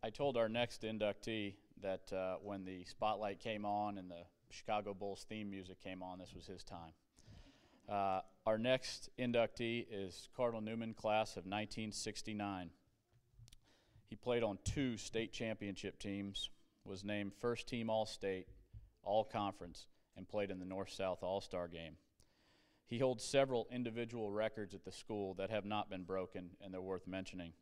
I told our next inductee that when the spotlight came on and the Chicago Bulls theme music came on, this was his time. Our next inductee is Cardinal Newman, class of 1969. He played on 2 state championship teams, was named first team All-State, All-Conference, and played in the North-South All-Star game. He holds several individual records at the school that have not been broken, and they're worth mentioning.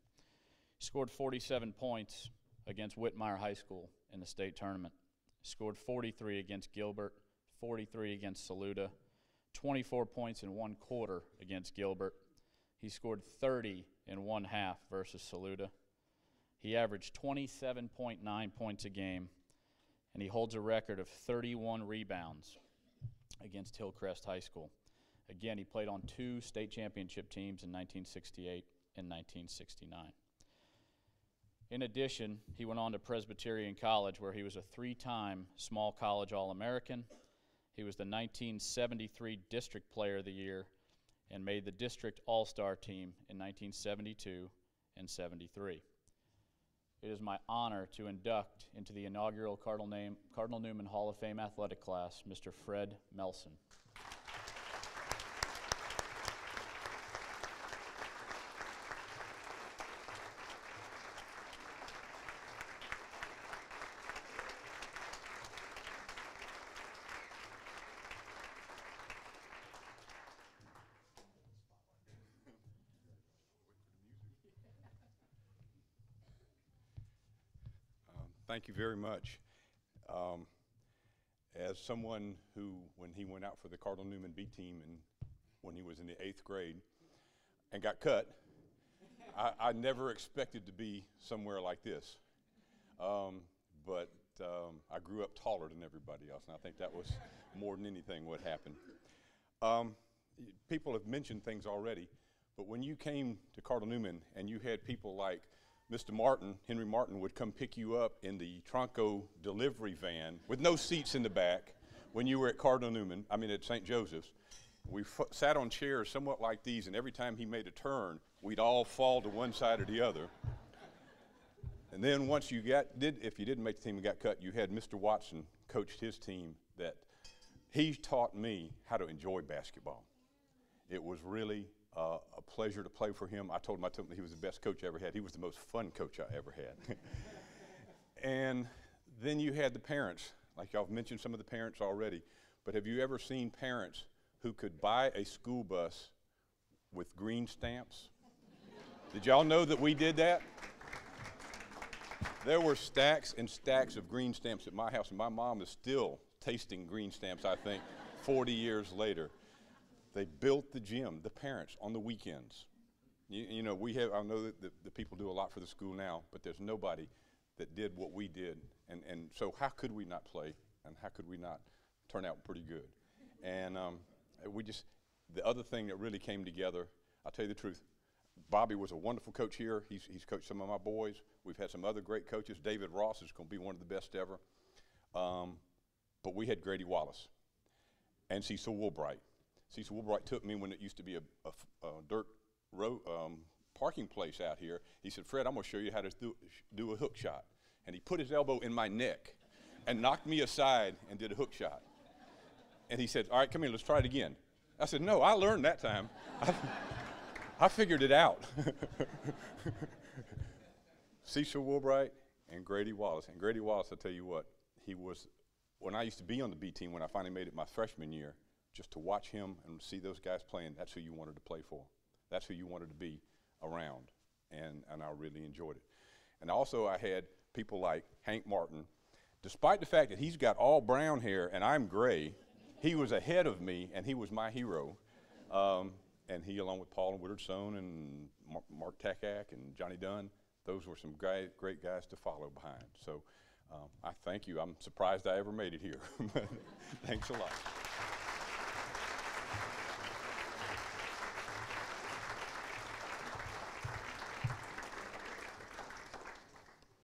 He scored 47 points against Whitmire High School in the state tournament. He scored 43 against Gilbert, 43 against Saluda, 24 points in 1 quarter against Gilbert. He scored 30 in 1/2 versus Saluda. He averaged 27.9 points a game, and he holds a record of 31 rebounds against Hillcrest High School. Again, he played on 2 state championship teams in 1968 and 1969. In addition, he went on to Presbyterian College, where he was a 3-time small college All-American. He was the 1973 District Player of the Year and made the District All-Star team in 1972 and 73. It is my honor to induct into the inaugural Cardinal Newman Hall of Fame athletic class, Mr. Fred Melson. Thank you very much. As someone who, when he went out for the Cardinal Newman B team and when he was in the 8th grade and got cut, I never expected to be somewhere like this. But I grew up taller than everybody else, and I think that was more than anything what happened. People have mentioned things already, but when you came to Cardinal Newman and you had people like Mr. Martin, Henry Martin, would come pick you up in the Tronco delivery van with no seats in the back when you were at Cardinal Newman, at St. Joseph's. We sat on chairs somewhat like these, and every time he made a turn, we'd all fall to one side or the other. And then once you if you didn't make the team and got cut, you had Mr. Watson coached his team. That he taught me how to enjoy basketball. It was really a pleasure to play for him. I told him he was the best coach I ever had. He was the most fun coach I ever had. And then you had the parents. Like y'all have mentioned some of the parents already. But have you ever seen parents who could buy a school bus with green stamps? Did y'all know that we did that? There were stacks and stacks of green stamps at my house, and my mom is still tasting green stamps, I think, 40 years later. They built the gym, the parents, on the weekends. I know that the people do a lot for the school now, but there's nobody that did what we did. And so how could we not play, and how could we not turn out pretty good? And the other thing that really came together, I'll tell you the truth, Bobby was a wonderful coach here. He's coached some of my boys. We've had some other great coaches. David Ross is going to be one of the best ever. But we had Grady Wallace and Cecil Woolbright. Cecil Woolbright took me when it used to be a dirt road parking place out here. He said, "Fred, I'm going to show you how to do a hook shot." And he put his elbow in my neck and knocked me aside and did a hook shot. And he said, "All right, come here, let's try it again." I said, "No, I learned that time. I figured it out." Cecil Woolbright and Grady Wallace. And Grady Wallace, I'll tell you what, he was, when I used to be on the B team, when I finally made it my freshman year, just to watch him and see those guys playing, that's who you wanted to play for. That's who you wanted to be around, and I really enjoyed it. And also I had people like Hank Martin. Despite the fact that he's got all brown hair and I'm gray, he was ahead of me, and he was my hero. And he, along with Paul and Woodard Sohn and Mark Takak and Johnny Dunn, those were some great guys to follow behind. So I thank you. I'm surprised I ever made it here. Thanks a lot.